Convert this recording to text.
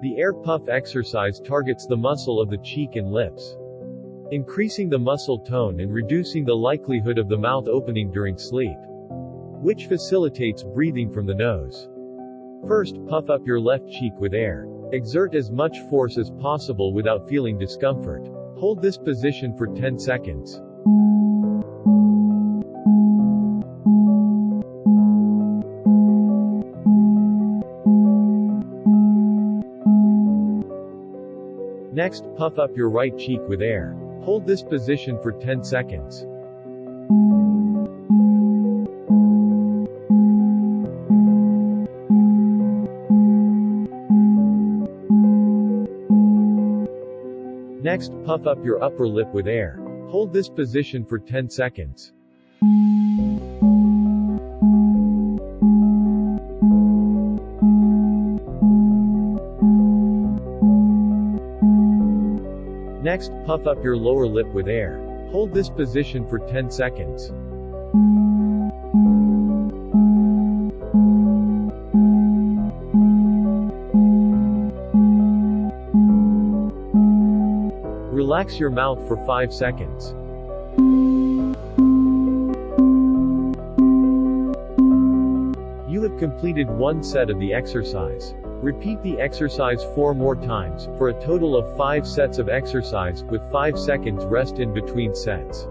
The air puff exercise targets the muscle of the cheek and lips, increasing the muscle tone and reducing the likelihood of the mouth opening during sleep, which facilitates breathing from the nose. First, puff up your left cheek with air. Exert as much force as possible without feeling discomfort. Hold this position for 10 seconds. Next, puff up your right cheek with air. Hold this position for 10 seconds. Next, puff up your upper lip with air. Hold this position for 10 seconds. Next, puff up your lower lip with air. Hold this position for 10 seconds. Relax your mouth for 5 seconds. You have completed one set of the exercise. Repeat the exercise 4 more times, for a total of 5 sets of exercise, with 5 seconds rest in between sets.